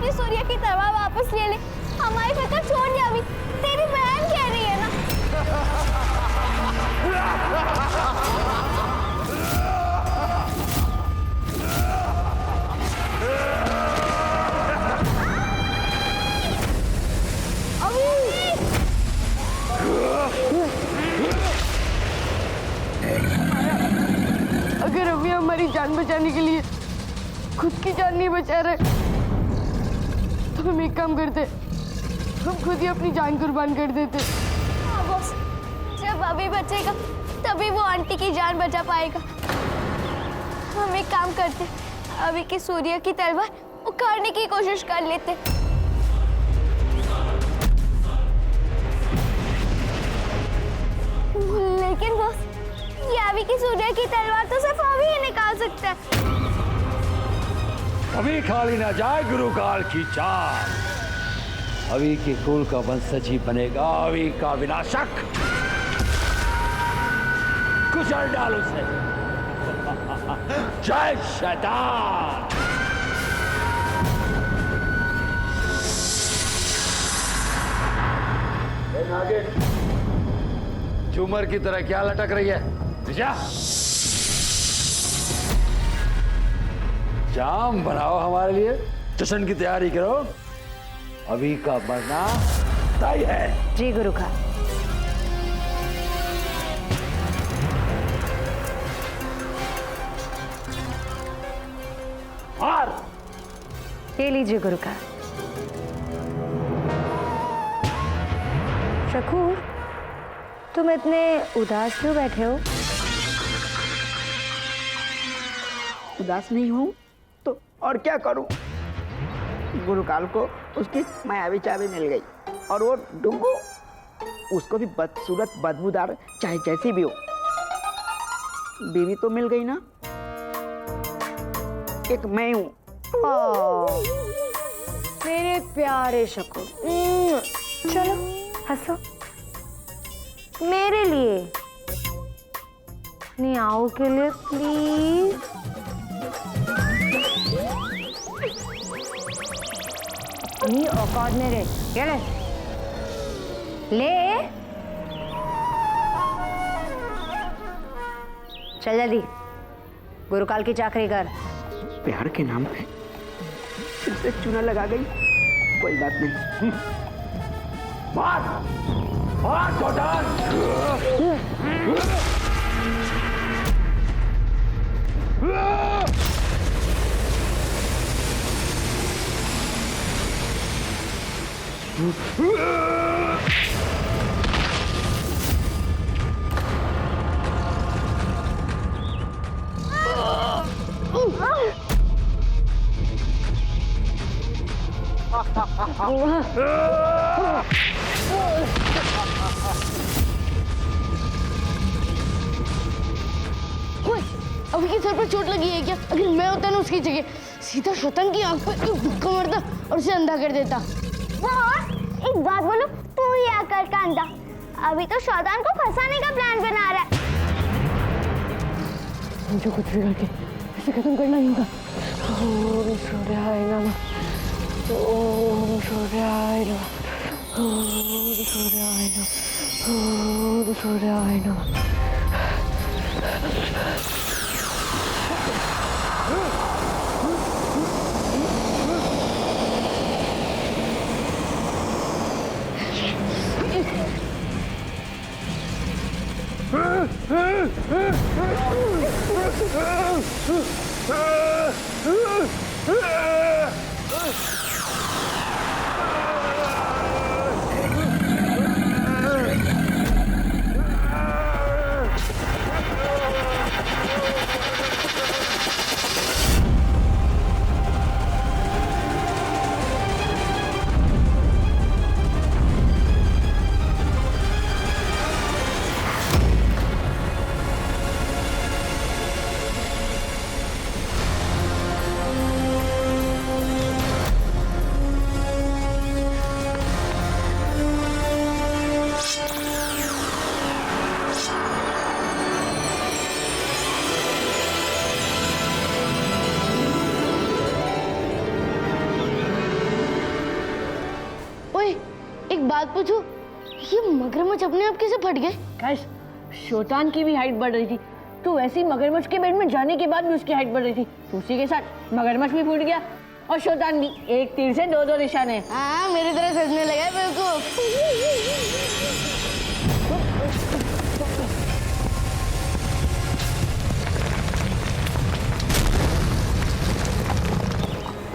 अपनी सूर्य की तलवार वापस ले ले, हमारी फिक्र छोड़ दे। अभी तेरी बहन कह रही है ना। अगर अभी हमारी जान बचाने के लिए खुद की जान नहीं बचा रहे तो हम एक काम करते, हम खुद ही अपनी जान कुर्बान कर देते। हाँ बॉस, जब अभी बचेगा तभी वो आंटी की जान बचा पाएगा। हम एक काम करते, अभी की सूर्य की तलवार उखाड़ने की कोशिश कर लेते। लेकिन बॉस, ये अभी की सूर्य की तलवार तो सिर्फ अभी ही निकाल सकता है। अभी खाली ना जाए गुरुकाल की चाल। अभी के कुल का वंशज ही बनेगा अभी का विनाशक। कुचल डाल उसे। जय शैतान। झूमर की तरह क्या लटक रही है? विजया, जाम बनाओ हमारे लिए, जश्न की तैयारी करो। अभी का मरना तय है। जी गुरु का। और ये लीजिए गुरु का। शकूर, तुम इतने उदास क्यों बैठे हो? उदास नहीं हूँ तो और क्या करूँ? गुरुकाल को उसकी मायावी चाबी मिल गई और वो डुंगू, उसको भी बदसूरत बदबूदार चाहे जैसी भी हो, बीवी तो मिल गई ना। एक मैं हूँ। मेरे प्यारे शकूर, चलो हंसो मेरे लिए। नहीं आओ के लिए प्लीज। नहीं औकात में रहे, क्या ले चल जल्दी गुरुकाल की चाकरी कर। प्यार के नाम पे फिर से चूना लगा गई। कोई बात नहीं। मार मार छोटा। अभी के सर पर चोट लगी है क्या? अगर मैं होता ना उसकी जगह, सीधा शैतान की आंख पर धक्का मारता और उसे अंधा कर देता। एक बात बोलो, तू ही आकर का अंधा। अभी तो शैतान को फंसाने का प्लान बना रहा है। मुझे कुछ भी करके इसे खत्म करना ही होगा। ओम सूर्याय नमः, ओम सूर्याय नमः, ओम सूर्याय नमः, ओम सूर्याय नमः। एक बात पूछूं, ये मगरमच्छ अपने आप कैसे फट गए? गाइस, शोतान की भी हाइट बढ़ रही थी, तो वैसे ही मगरमच्छ के पेट में जाने के बाद भी उसकी हाइट बढ़ रही थी, तो उसी के साथ मगरमच्छ भी फूट गया और शोतान भी। एक तीर से दो निशाने। हाँ, मेरी तरह सजने लगा है बेवकूफ।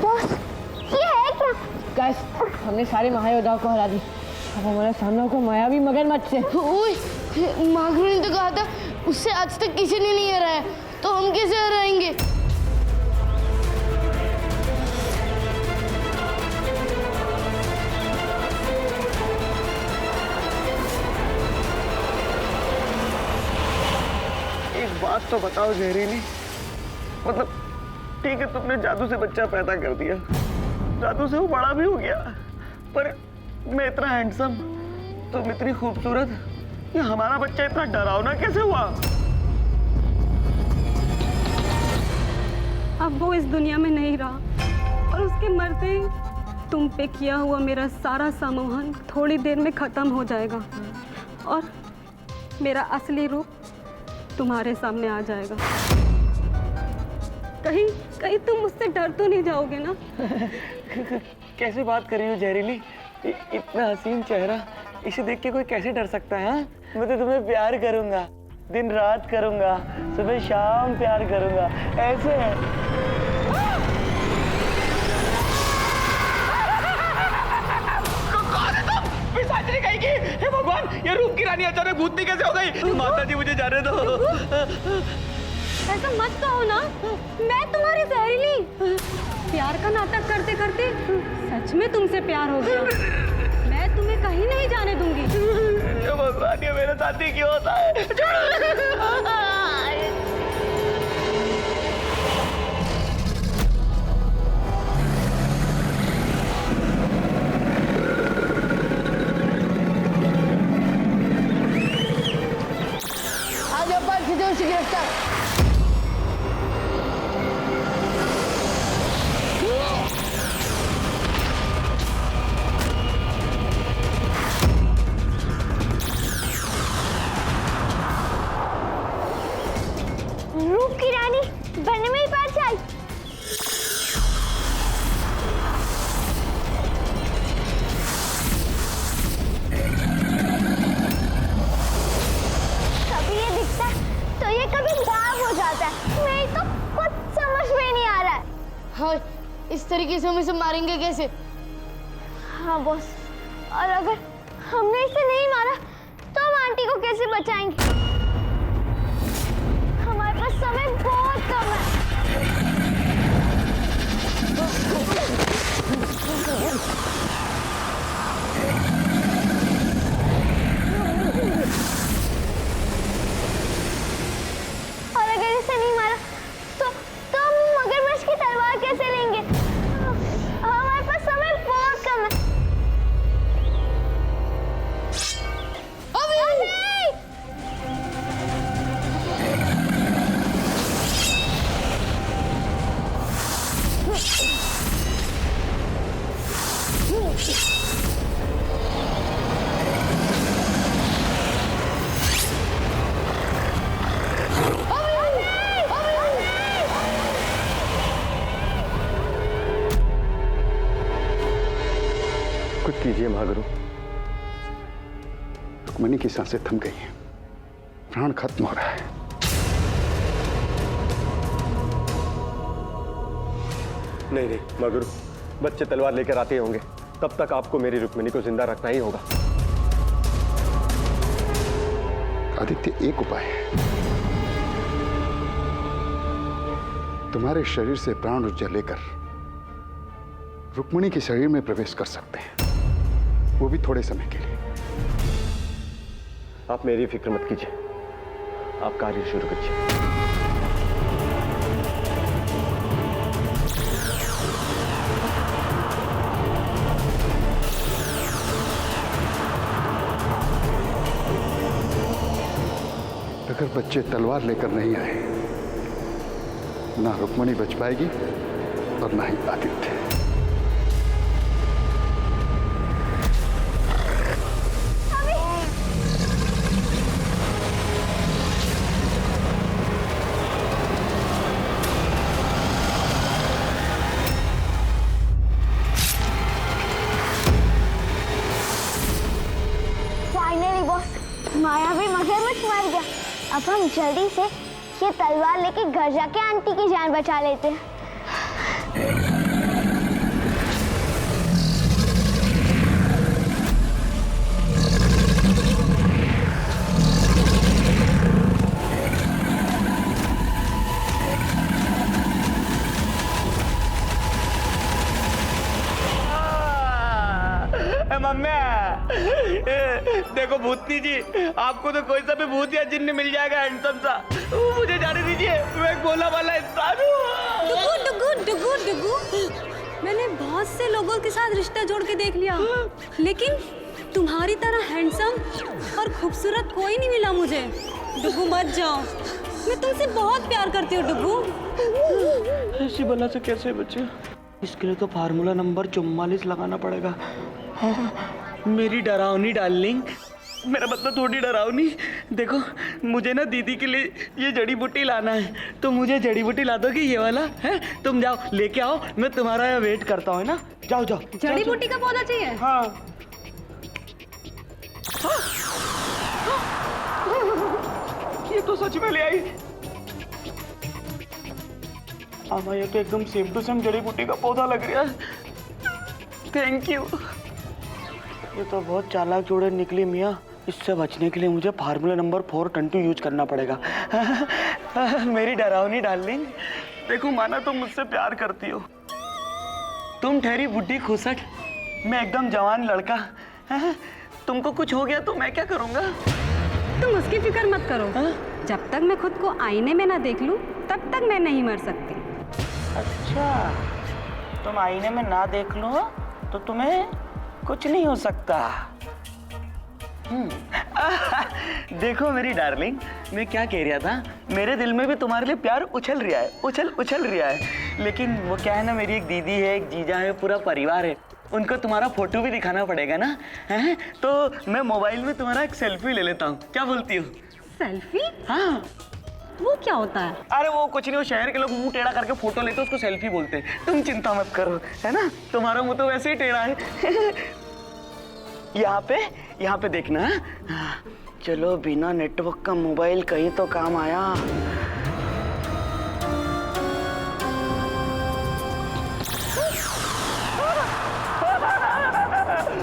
बॉस, ये है क्या? गाइस, हमने सारे महायोद्धाओं को हरा दी, अब हमारा सामना को मायावी मगरमच्छ से। ओए, मागरू ने तो कहा था उससे आज तक किसी ने नहीं हराया, तो हम कैसे हराएंगे? एक बात तो बताओ जहरीली, मतलब ठीक है तुमने जादू से बच्चा पैदा कर दिया, जादू से वो बड़ा भी हो गया, पर मैं इतना हैंडसम, तुम इतनी खूबसूरत, ये हमारा बच्चा इतना डरावना कैसे हुआ? अब वो इस दुनिया में नहीं रहा और उसके मरते ही तुम पे किया हुआ मेरा सारा सम्मोहन थोड़ी देर में खत्म हो जाएगा और मेरा असली रूप तुम्हारे सामने आ जाएगा। कहीं कहीं तुम मुझसे डर तो नहीं जाओगे ना? कैसे बात कर रही हो जहरीली, इतना हसीन चेहरा, इसे देख के कोई कैसे डर सकता है? मैं तो तुम्हें प्यार करूंगा, दिन रात करूंगा, सुबह शाम प्यार करूंगा, ऐसे है। हे भगवान, ये रूप की रानी अचानक भूतनी कैसे हो गई? माता जी मुझे जाने दो। ऐसा मत कहो ना, मैं तुम्हारी सहेली। प्यार का नाटक करते करते सच में तुमसे प्यार हो गया। मैं तुम्हें कहीं नहीं जाने दूंगी। ये भगवान, ये मेरे साथ ही क्यों होता है? आज अपन सीधे उसे गिरफ्तार। रूप की रानी बनने में ही पास आई। कभी ये दिखता तो ये कभी गायब हो जाता है, मेरी तो कुछ समझ में नहीं आ रहा है। हाँ, इस तरीके से हम इसे मारेंगे कैसे? हाँ बॉस, और अगर हमने इसे नहीं मारा तो हम आंटी को कैसे बचाएंगे? हमारे पास समय बहुत कम है। और अगर इसे नहीं मारा तो हम मगरमच्छ की तलवार कैसे लेंगे? हमारे पास समय बहुत कम है। अभी! कुछ कीजिए महागुरु। रुक्मिणी की सांसें थम गई हैं, प्राण खत्म हो रहा है। नहीं नहीं महागुरु, बच्चे तलवार लेकर आते होंगे, तब तक आपको मेरी रुक्मिणी को जिंदा रखना ही होगा। आदित्य, एक उपाय है। तुम्हारे शरीर से प्राण ऊर्जा लेकर रुक्मिणी के शरीर में प्रवेश कर सकते हैं, वो भी थोड़े समय के लिए। आप मेरी फिक्र मत कीजिए, आप कार्य शुरू कीजिए। अगर बच्चे तलवार लेकर नहीं आए, ना रुक्मिणी बच पाएगी और ना ही आदित्य। अब हम जल्दी से ये तलवार लेके घर जाके आंटी की जान बचा लेते हैं। मम्मी देखो भूतनी जी, आपको तो कोई सा भी भूत या जिन्न मिल जाएगा हैंडसम सा, मुझे जाने दीजिए, मैं एक भोला वाला इंसान हूँ। डुगू डुगू डुगू डुगू, मैंने बहुत से लोगों के साथ रिश्ता जोड़ के देख लिया, लेकिन तुम्हारी तरह हैंडसम और खूबसूरत कोई नहीं मिला मुझे। डुगू मत जाओ, मैं तुमसे बहुत प्यार करती हूँ डुगू। ऐसी बला से कैसे बचे? इसके लिए तो फार्मूला नंबर 44 लगाना पड़ेगा। मेरी डरावनी डार्लिंग, मेरा मतलब थोड़ी डरावनी, देखो मुझे ना दीदी के लिए ये जड़ी बूटी लाना है, तो मुझे जड़ी बूटी ला दोगी ये वाला है? तुम जाओ लेके आओ, मैं तुम्हारा यहाँ वेट करता हूँ ना। जाओ जाओ। जड़ी बूटी का पौधा चाहिए? हाँ। ये तो सच में ले आई। आमा ये तो एकदम सेम टू सेम जड़ी बूटी का पौधा लग रहा है। Thank you. ये तो बहुत चालाक जोड़े निकली मियाँ। इससे बचने के लिए मुझे फार्मूला नंबर 422 यूज करना पड़ेगा। मेरी डरावनी डार्लिंग, देखो माना तुम मुझसे प्यार करती हो, तुम ठहरी बुढ़ी खुसट, मैं एकदम जवान लड़का। तुमको कुछ हो गया तो मैं क्या करूँगा? तुम उसकी फिक्र मत करो। जब तक मैं खुद को आईने में ना देख लूं, तब तक मैं नहीं मर सकती। अच्छा, तुम आईने में ना देख लो तो तुम्हें कुछ नहीं हो सकता। देखो मेरी डार्लिंग, मैं क्या कह रहा था, मेरे दिल में भी तुम्हारे लिए प्यार उछल रहा है, उछल रहा है। लेकिन वो क्या है ना, मेरी एक दीदी है, एक जीजा है, पूरा परिवार है, उनको तुम्हारा फोटो भी दिखाना पड़ेगा ना, है? तो मैं मोबाइल में तुम्हारा एक सेल्फी ले लेता हूँ, क्या बोलती हो? सेल्फी? हाँ। वो क्या होता है? अरे वो कुछ नहीं, वो शहर के लोग मुंह टेढ़ा करके फोटो लेते उसको सेल्फी बोलते हैं। तुम चिंता मत करो, है ना, तुम्हारा मुंह तो वैसे ही टेढ़ा है। यहाँ पे देखना। हाँ, चलो बिना नेटवर्क का मोबाइल कहीं तो काम आया।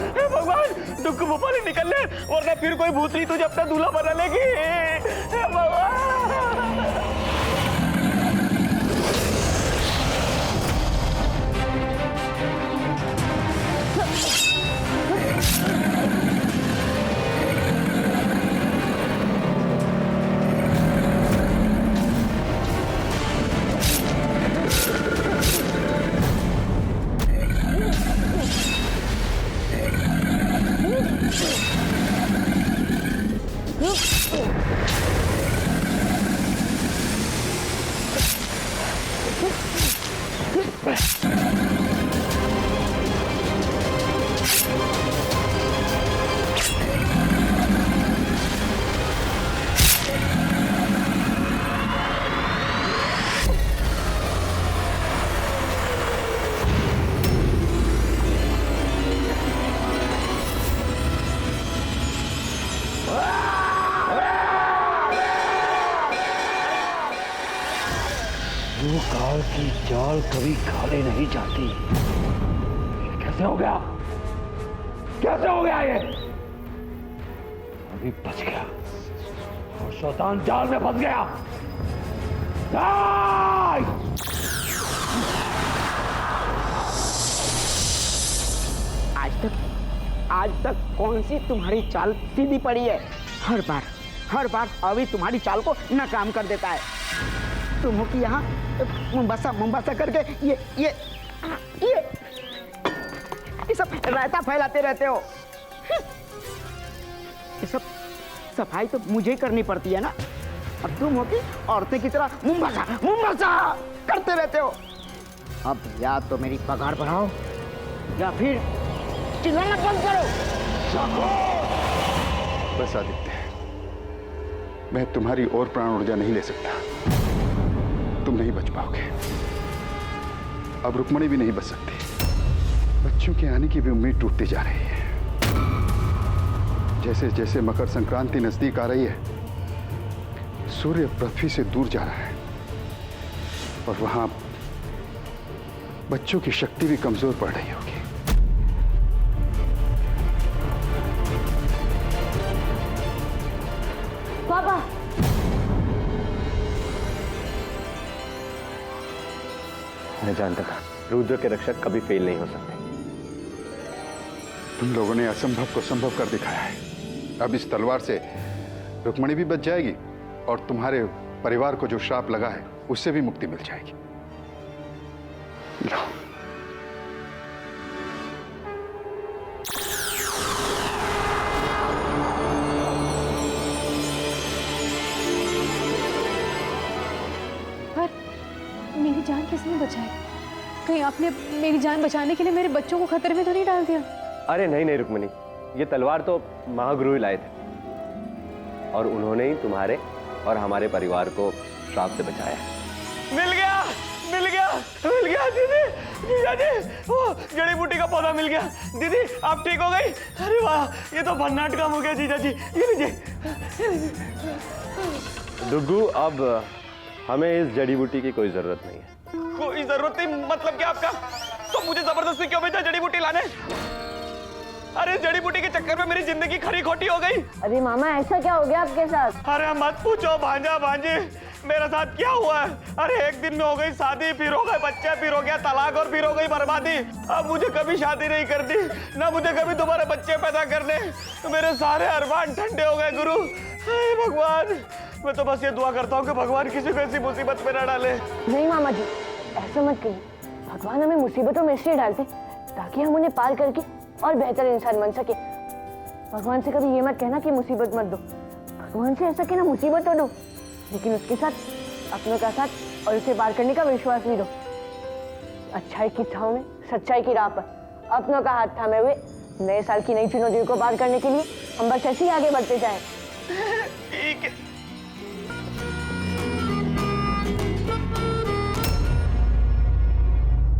हे भगवान, डुग्गू भोपाली निकल ले, वरना फिर कोई भूतनी तुझे अपना दूल्हा बना लेगी। हे भगवान। वो काल की चाल कभी खाली नहीं जाती। कैसे हो गया? कैसे हो गया ये? अभी बच गया और शैतान जाल में फंस गया। आज तक कौन सी तुम्हारी चाल सीधी पड़ी है? हर बार अभी तुम्हारी चाल को नाकाम कर देता है। तुम हो कि यहाँ मुंबासा करके ये सब रायता फैलाते रहते हो। ये सब सफाई तो मुझे ही करनी पड़ती है ना, और तुम हो कि औरतें की तरह मुंबासा करते रहते हो। अब या तो मेरी पगार बढ़ाओ या फिर चिल्लाना बंद करो। बस आदित्य, मैं तुम्हारी और प्राण ऊर्जा नहीं ले सकता। तुम नहीं बच पाओगे। अब रुक्मणी भी नहीं बच सकती। बच्चों के आने की भी उम्मीद टूटती जा रही है। जैसे जैसे मकर संक्रांति नजदीक आ रही है, सूर्य पृथ्वी से दूर जा रहा है और वहां बच्चों की शक्ति भी कमजोर पड़ रही होगी। पापा, मैं जानता था रुद्र के रक्षक कभी फेल नहीं हो सकते। तुम लोगों ने असंभव को संभव कर दिखाया है। अब इस तलवार से रुक्मणी भी बच जाएगी और तुम्हारे परिवार को जो श्राप लगा है उससे भी मुक्ति मिल जाएगी। लो। पर मेरी जान किसने बचाई? कहीं आपने मेरी जान बचाने के लिए मेरे बच्चों को खतरे में तो नहीं डाल दिया? अरे नहीं नहीं रुक्मणी, ये तलवार तो महागुरु ही लाए थे और उन्होंने ही तुम्हारे और हमारे परिवार को श्राप से बचाया। मिल गया मिल गया मिल गया दीदी, जीजा जी, वो जड़ी बूटी का पौधा मिल गया। दीदी आप ठीक हो गई? अरे वाह, ये तो भन्नाट काम हो गया जीजा जी। ये लीजिए। दुग्गू, अब हमें इस जड़ी बूटी की कोई जरूरत नहीं है। कोई जरूरत नहीं मतलब क्या आपका? तो मुझे जबरदस्ती क्यों भेजा जड़ी बूटी लाने? अरे जड़ी बूटी के चक्कर में मेरी जिंदगी खरी खोटी हो गई। अरे मामा ऐसा क्या हो गया आपके साथ? अरे मत पूछो भांजा भांजी, मेरे साथ क्या हुआ है। अरे एक दिन में हो गई शादी, फिर हो गए बच्चे, फिर हो गया तलाक और फिर हो गई बर्बादी। अब मुझे कभी शादी नहीं करनी, ना मुझे कभी दोबारा बच्चे पैदा करने। मेरे सारे अरमान ठंडे हो गए गुरु। हे भगवान, मैं तो बस ये दुआ करता हूँ कि भगवान किसी को ऐसी मुसीबत में न डाले। नहीं मामा जी, ऐसा मत कहिए। भगवान हमें मुसीबतों में इसलिए डालते ताकि हम उन्हें पार करके और बेहतर इंसान बन सके। भगवान से कभी ये मत कहना कि मुसीबत मत दो। भगवान से ऐसा कहना मुसीबत तो दो, लेकिन उसके साथ अपनों का साथ और उसे पार करने का विश्वास भी दो। अच्छाई की छांव में सच्चाई की राह पर अपनों का हाथ थामे हुए नए साल की नई चुनौतियों को पार करने के लिए हम बस ऐसे ही आगे बढ़ते जाएं। ठीक है।